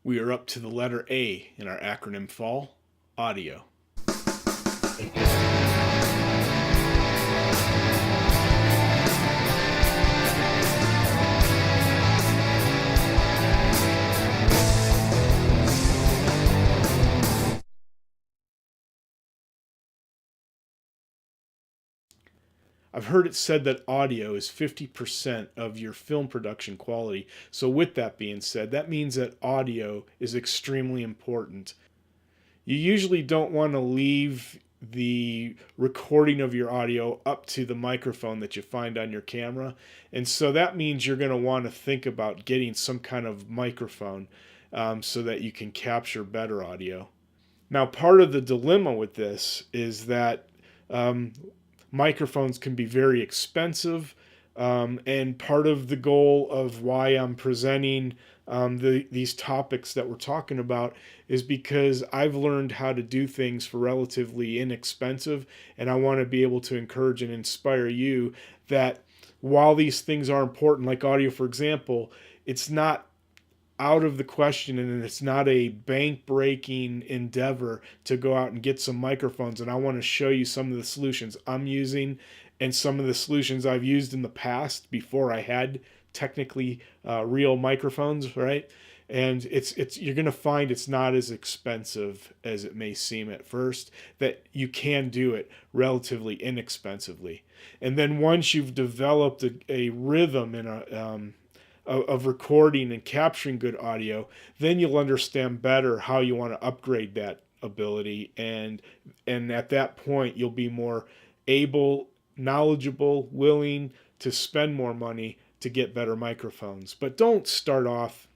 We are up to the letter A in our acronym fall, audio. I've heard it said that audio is 50% of your film production quality. So with that being said, that means that audio is extremely important. You usually don't want to leave the recording of your audio up to the microphone that you find on your camera. And so that means you're going to want to think about getting some kind of microphone so that you can capture better audio. Now, part of the dilemma with this is that um, microphones can be very expensive. And part of the goal of why I'm presenting these topics that we're talking about is because I've learned how to do things for relatively inexpensive, and I want to be able to encourage and inspire you that while these things are important, like audio, for example, it's not out of the question, and it's not a bank breaking endeavor to go out and get some microphones. And I want to show you some of the solutions I'm using and some of the solutions I've used in the past before I had technically real microphones, right? And it's you're going to find it's not as expensive as it may seem at first, that you can do it relatively inexpensively. And then once you've developed a rhythm and of recording and capturing good audio, then you'll understand better how you want to upgrade that ability, and at that point you'll be more able, knowledgeable, willing to spend more money to get better microphones. But don't start off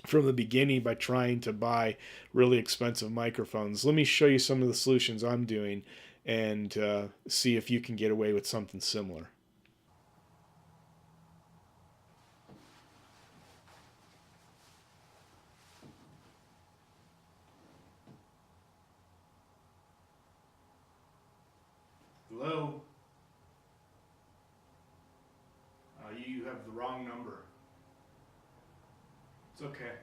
from the beginning by trying to buy really expensive microphones. Let me show you some of the solutions I'm doing and see if you can get away with something similar. Hello? You have the wrong number. It's okay.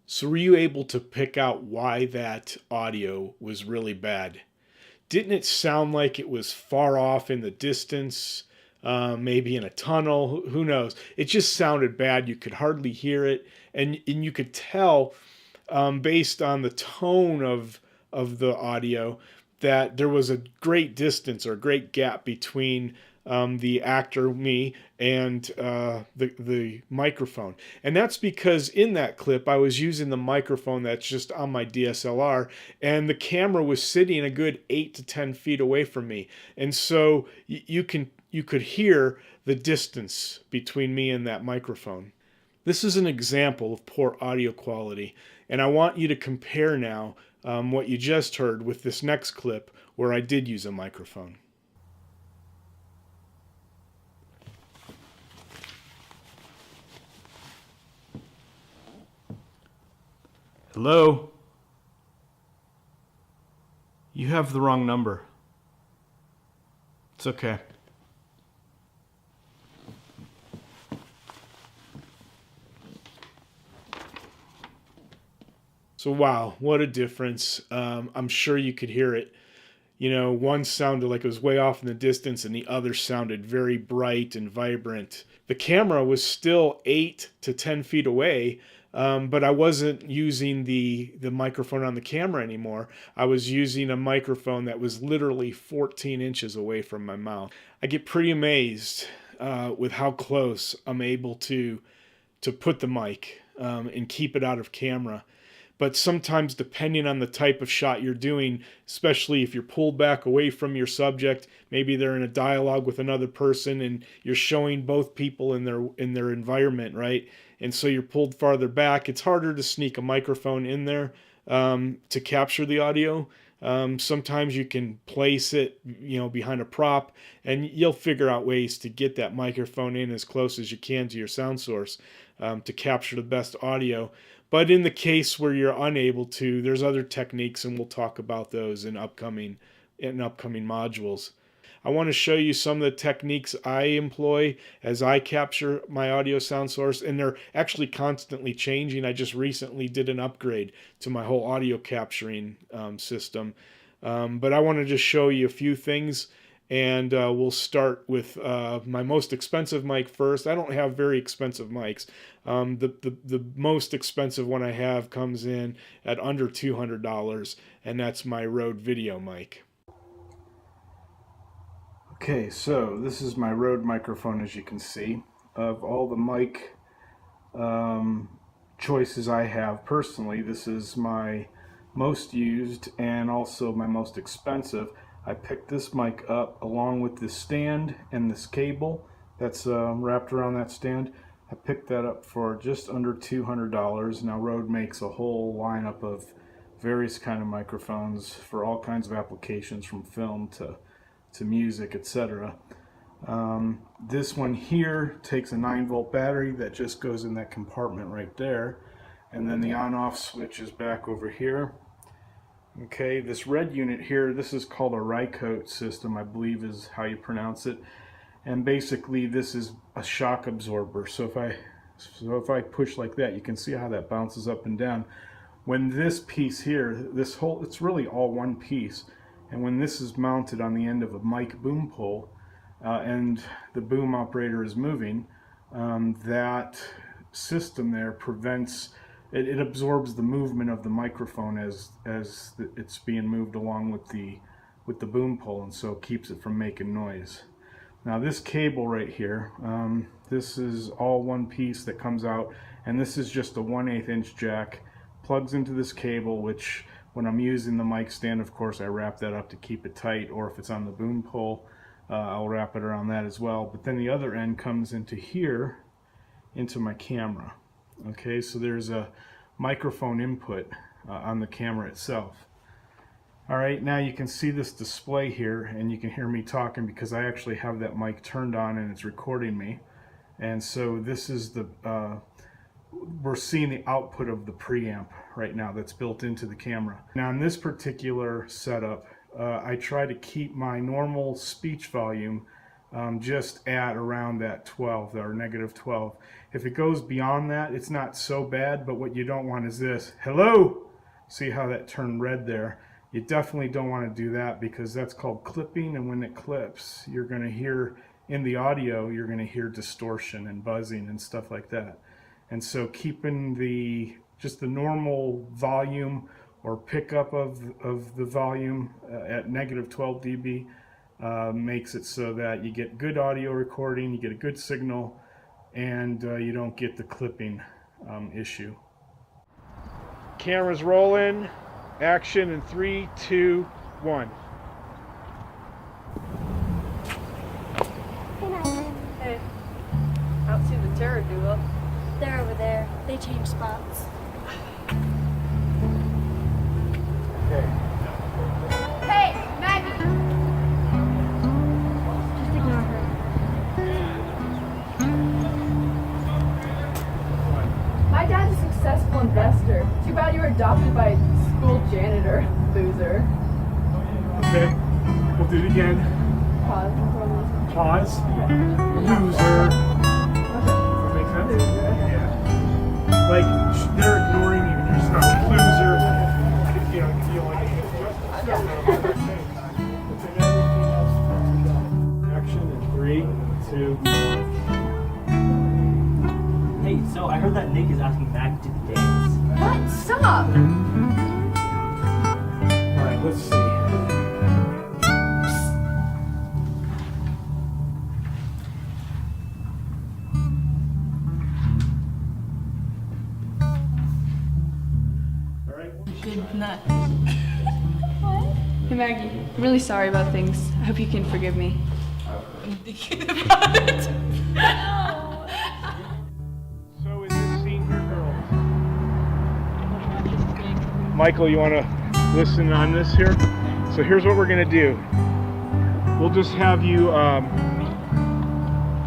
So were you able to pick out why that audio was really bad? Didn't it sound like it was far off in the distance, maybe in a tunnel? Who knows? It just sounded bad. You could hardly hear it, and you could tell based on the tone of the audio that there was a great distance or a great gap between the actor, me, and the microphone. And that's because in that clip, I was using the microphone that's just on my DSLR, and the camera was sitting a good 8 to 10 feet away from me. And so you could hear the distance between me and that microphone. This is an example of poor audio quality, and I want you to compare now what you just heard with this next clip where I did use a microphone. Hello? You have the wrong number. It's okay. So wow, what a difference. I'm sure you could hear it. You know, one sounded like it was way off in the distance and the other sounded very bright and vibrant. The camera was still 8 to 10 feet away, but I wasn't using the microphone on the camera anymore. I was using a microphone that was literally 14 inches away from my mouth. I get pretty amazed with how close I'm able to put the mic and keep it out of camera. But sometimes, depending on the type of shot you're doing, especially if you're pulled back away from your subject, maybe they're in a dialogue with another person and you're showing both people in their environment, right? And so you're pulled farther back. It's harder to sneak a microphone in there to capture the audio. Sometimes you can place it, behind a prop, and you'll figure out ways to get that microphone in as close as you can to your sound source to capture the best audio. But in the case where you're unable to, there's other techniques, and we'll talk about those in upcoming modules. I want to show you some of the techniques I employ as I capture my audio sound source, and they're actually constantly changing. I just recently did an upgrade to my whole audio capturing system. But I want to just show you a few things, and we'll start with my most expensive mic first. I don't have very expensive mics. The most expensive one I have comes in at under $200, and that's my Rode video mic. Okay, so this is my Rode microphone, as you can see. Of all the mic choices I have personally, this is my most used and also my most expensive. I picked this mic up along with this stand and this cable that's wrapped around that stand. I picked that up for just under $200. Now Rode makes a whole lineup of various kind of microphones for all kinds of applications, from film to music, etc. This one here takes a 9-volt battery that just goes in that compartment right there, and then the on-off switch is back over here. Okay, this red unit here, this is called a Rycote system, I believe is how you pronounce it, and basically this is a shock absorber. So if I push like that, you can see how that bounces up and down. When this piece here, this whole, it's really all one piece. And when this is mounted on the end of a mic boom pole and the boom operator is moving, that system there prevents, it absorbs the movement of the microphone as it's being moved along with the boom pole, and so it keeps it from making noise. Now this cable right here, this is all one piece that comes out, and this is just a 1/8 inch jack, plugs into this cable, which when I'm using the mic stand, of course, I wrap that up to keep it tight, or if it's on the boom pole, I'll wrap it around that as well. But then the other end comes into here, into my camera. Okay, so there's a microphone input on the camera itself. All right, now you can see this display here, and you can hear me talking because I actually have that mic turned on and it's recording me. And so this is the we're seeing the output of the preamp right now that's built into the camera. Now in this particular setup, I try to keep my normal speech volume just at around that 12 or -12. If it goes beyond that, it's not so bad, but what you don't want is this. Hello! See how that turned red there? You definitely don't want to do that, because that's called clipping, and when it clips, you're going to hear, in the audio, you're going to hear distortion and buzzing and stuff like that. And so keeping just the normal volume or pickup of the volume at -12 dB makes it so that you get good audio recording, you get a good signal, and you don't get the clipping issue. Camera's rolling. Action in 3, 2, 1. Hey, I don't see the terror duo. They're over there. They changed spots. Okay. Hey, Maggie! Just ignore her. My dad's a successful investor. Too bad you were adopted by a school janitor, loser. Okay, we'll do it again. Pause. Pause. Loser. Does that make sense? Loser. Yeah. Like, they're ignoring you and you're just not a loser. You know, you feel like action in 3, 2, 1. Hey, so I heard that Nick is asking Mac to dance. What? Stop! Alright, let's see. Good night. What? Hey Maggie, I'm really sorry about things. I hope you can forgive me. I'm thinking about it. No. So in this scene here, girls. Michael, you want to listen on this here? So here's what we're going to do. We'll just have you,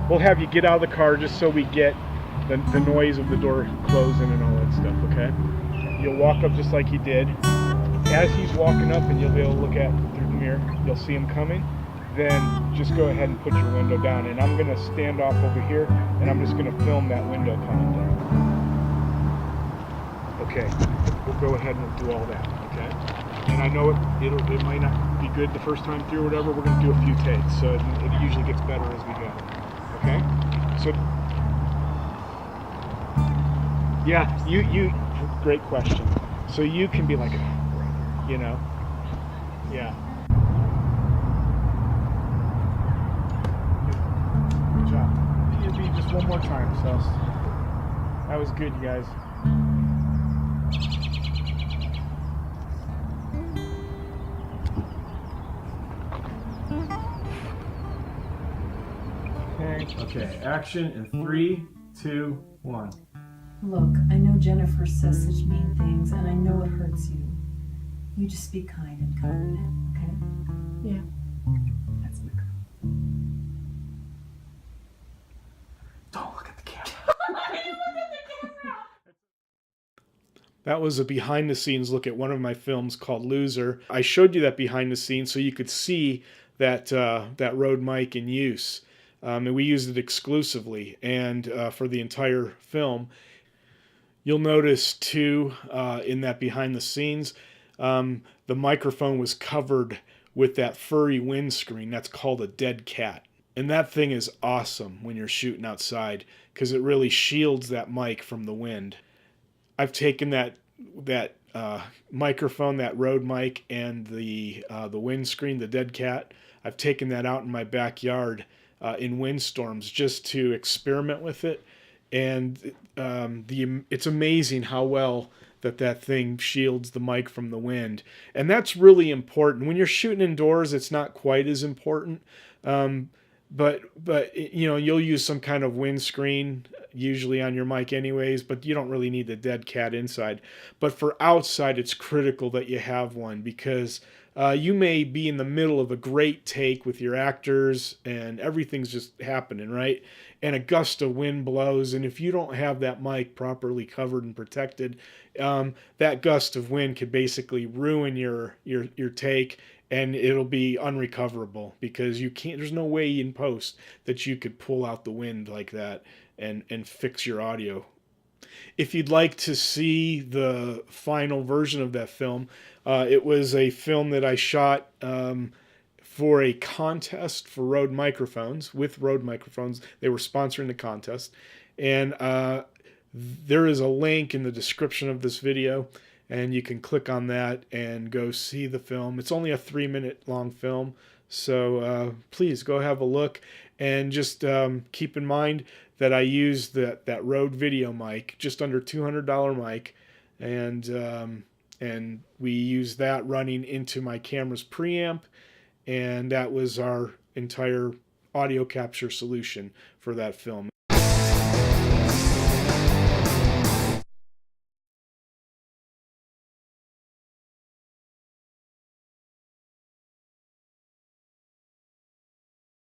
we'll have you get out of the car just so we get the noise of the door closing and all that stuff, okay? You'll walk up just like he did. As he's walking up, and you'll be able to look at through the mirror, you'll see him coming. then just go ahead and put your window down. And I'm going to stand off over here, and I'm just going to film that window coming down. Okay, we'll go ahead and we'll do all that, okay? And I know it might not be good the first time through or whatever. We're going to do a few takes, so it usually gets better as we go, okay? So, yeah, you great question. So you can be like, oh, brother, you know? Yeah. Good job. It'll be just one more time, so that was good, you guys. Okay, action in 3, 2, 1. Look, I know Jennifer says such mean things, and I know it hurts you. You just be kind and kind, okay? Yeah. That's my girl. Don't look at the camera. That was a behind the scenes look at one of my films called Loser. I showed you that behind the scenes so you could see that that Rode mic in use. And we used it exclusively and for the entire film. You'll notice too in that behind the scenes, the microphone was covered with that furry windscreen. That's called a dead cat. And that thing is awesome when you're shooting outside because it really shields that mic from the wind. I've taken that microphone, that Rode mic, and the windscreen, the dead cat. I've taken that out in my backyard in windstorms just to experiment with it, and it's amazing how well that thing shields the mic from the wind, and that's really important. When you're shooting indoors, it's not quite as important, but you know, you'll use some kind of windscreen usually on your mic anyways, but you don't really need the dead cat inside. But for outside, it's critical that you have one because you may be in the middle of a great take with your actors and everything's just happening, right? And a gust of wind blows, and if you don't have that mic properly covered and protected, that gust of wind could basically ruin your take, and it'll be unrecoverable because you can't. There's no way in post that you could pull out the wind like that and fix your audio. If you'd like to see the final version of that film, it was a film that I shot for a contest for Rode microphones, with Rode microphones. They were sponsoring the contest. And there is a link in the description of this video, and you can click on that and go see the film. It's only a 3-minute long film, so please go have a look. And just keep in mind that I used that Rode video mic, just under $200 mic, and we used that running into my camera's preamp, and that was our entire audio capture solution for that film.